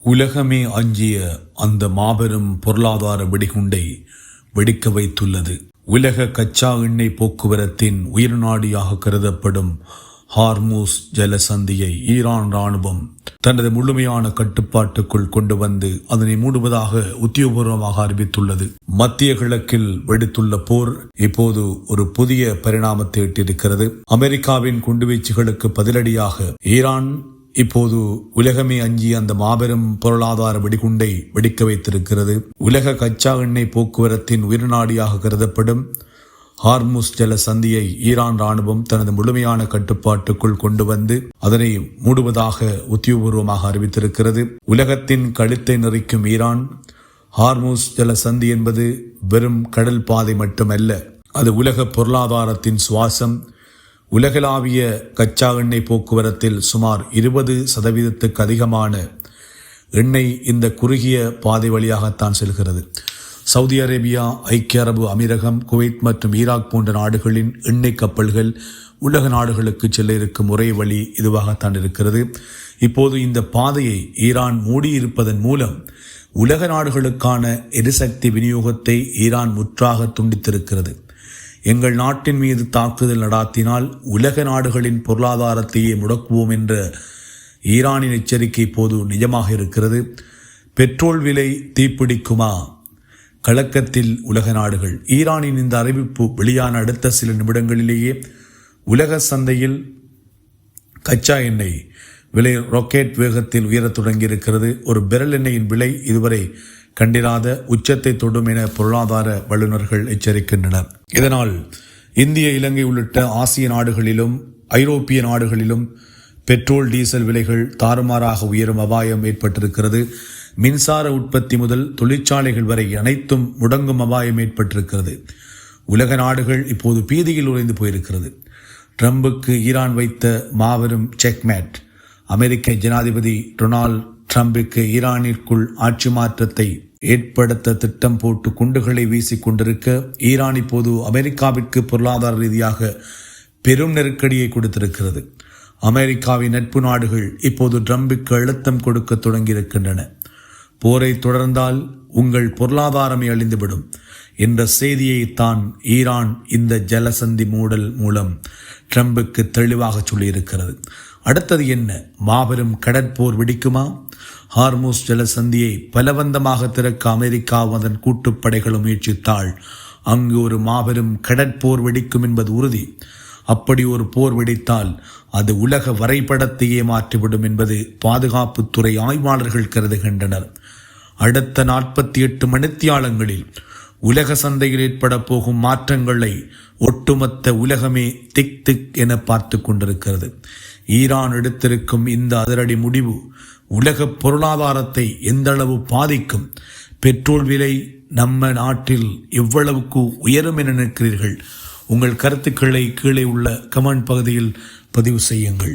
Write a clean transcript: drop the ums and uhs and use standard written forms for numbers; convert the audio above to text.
உலகமே அஞ்சிய அந்த மாபெரும் பொருளாதார வெடிகுண்டை வெடிக்க வைத்துள்ளது. உலக கச்சா எண்ணெய் போக்குவரத்தின் உயிர்நாடியாக கருதப்படும் ஹார்மூஸ் ஜலசந்தியை ஈரான் இராணுவம் தனது முழுமையான கட்டுப்பாட்டுக்குள் கொண்டு வந்து அதனை மூடுவதாக உத்தியோகபூர்வமாக அறிவித்துள்ளது. மத்திய கிழக்கில் வெடித்துள்ள போர் இப்போது ஒரு புதிய பரிணாமத்தை எட்டியிருக்கிறது. அமெரிக்காவின் குண்டுவீச்சுகளுக்கு பதிலடியாக ஈரான் இப்போது உலகமே அஞ்சிய அந்த மாபெரும் பொருளாதார வெடிகுண்டை வெடிக்க வைத்திருக்கிறது. உலக கச்சா எண்ணெய் போக்குவரத்தின் உயிர்நாடியாக கருதப்படும் ஹார்முஸ் ஜல சந்தியை ஈரான் இராணுவம் தனது முழுமையான கட்டுப்பாட்டுக்குள் கொண்டு வந்து அதனை மூடுவதாக உத்தியோகபூர்வமாக அறிவித்திருக்கிறது. உலகத்தின் கழுத்தை நெறிக்கும் ஈரான் ஹார்முஸ் ஜல சந்தி என்பது வெறும் கடல் பாதை மட்டுமல்ல, அது உலக பொருளாதாரத்தின் சுவாசம். உலகளாவிய கச்சா எண்ணெய் போக்குவரத்தில் சுமார் 20% அதிகமான எண்ணெய் இந்த குறுகிய பாதை வழியாகத்தான் செல்கிறது. சவுதி அரேபியா, ஐக்கிய அரபு அமீரகம், குவைத் மற்றும் ஈராக் போன்ற நாடுகளின் எண்ணெய் கப்பல்கள் உலக நாடுகளுக்கு செல்ல இருக்கும் ஒரே வழி இதுவாகத்தான் இருக்கிறது. இப்போது இந்த பாதையை ஈரான் மூடியிருப்பதன் மூலம் உலக நாடுகளுக்கான எரிசக்தி விநியோகத்தை ஈரான் முற்றாக துண்டித்திருக்கிறது. எங்கள் நாட்டின் மீது தாக்குதல் நடாத்தினால் உலக நாடுகளின் பொருளாதாரத்தையே முடக்குவோம் என்ற ஈரானின் எச்சரிக்கை இப்போது நிஜமாக இருக்கிறது. பெட்ரோல் விலை தீப்பிடிக்குமா? கலக்கத்தில் உலக நாடுகள். ஈரானின் இந்த அறிவிப்பு வெளியான அடுத்த சில நிமிடங்களிலேயே உலக சந்தையில் கச்சா எண்ணெய் விலை ராக்கெட் வேகத்தில் உயரத் தொடங்கியிருக்கிறது. ஒரு பெரல் எண்ணெயின் விலை இதுவரை கண்டிராத உச்சத்தை தொடும் என பொருளாதார வல்லுநர்கள் எச்சரிக்கின்றனர். இதனால் இந்திய, இலங்கை உள்ளிட்ட ஆசிய நாடுகளிலும் ஐரோப்பிய நாடுகளிலும் பெட்ரோல், டீசல் விலைகள் தாறுமாறாக உயரும் அபாயம் ஏற்பட்டிருக்கிறது. மின்சார உற்பத்தி முதல் தொழிற்சாலைகள் வரை அனைத்தும் முடங்கும் அபாயம் ஏற்பட்டிருக்கிறது. உலக நாடுகள் இப்போது பீதியில் உறைந்து போயிருக்கிறது. ட்ரம்புக்கு ஈரான் வைத்த மாபெரும் செக்மேட். அமெரிக்க ஜனாதிபதி டொனால்ட் ட்ரம்புக்கு ஈரானிற்குள் ஆட்சி மாற்றத்தை ஏற்படுத்த திட்டம் போட்டு குண்டுகளை வீசிக் கொண்டிருக்க ஈரான் இப்போது அமெரிக்காவிற்கு பொருளாதார ரீதியாக பெரும் நெருக்கடியை கொடுத்திருக்கிறது. அமெரிக்காவின் நட்பு நாடுகள் இப்போது ட்ரம்புக்கு அழுத்தம் கொடுக்க தொடங்கியிருக்கின்றன. போரை தொடர்ந்தால் உங்கள் பொருளாதாரமே அழிந்துவிடும் என்ற செய்தியைத்தான் ஈரான் இந்த ஜலசந்தி மூடல் மூலம் ட்ரம்புக்கு தெளிவாக சொல்லியிருக்கிறது. அடுத்தது என்ன? மாபெரும் கடற்போர் வெடிக்குமா? ஹார்முஸ் ஜலசந்தியை பலவந்தமாக திறக்க அமெரிக்கா அதன் கூட்டுப்படைகளும் முயற்சித்தால் அங்கு ஒரு மாபெரும் கடற்போர் வெடிக்கும் என்பது உறுதி. அப்படி ஒரு போர் வெடித்தால் அது உலக வரைபடத்தையே மாற்றிவிடும் என்பது பாதுகாப்புத்துறை ஆய்வாளர்கள் கருதுகின்றனர். அடுத்த 48 மணித்தியாலங்களில் உலக சந்தையில் ஏற்பட போகும் மாற்றங்களை ஒட்டுமொத்த உலகமே திக் திக் என பார்த்து கொண்டிருக்கிறது. ஈரான் எடுத்திருக்கும் இந்த அதிரடி முடிவு உலக பொருளாதாரத்தை எந்த அளவு பாதிக்கும்? பெட்ரோல் விலை நம்ம நாட்டில் எவ்வளவுக்கு உயரும் என நினைக்கிறீர்கள்? உங்கள் கருத்துக்களை கீழே உள்ள கமெண்ட் பகுதியில் பதிவு செய்யுங்கள்.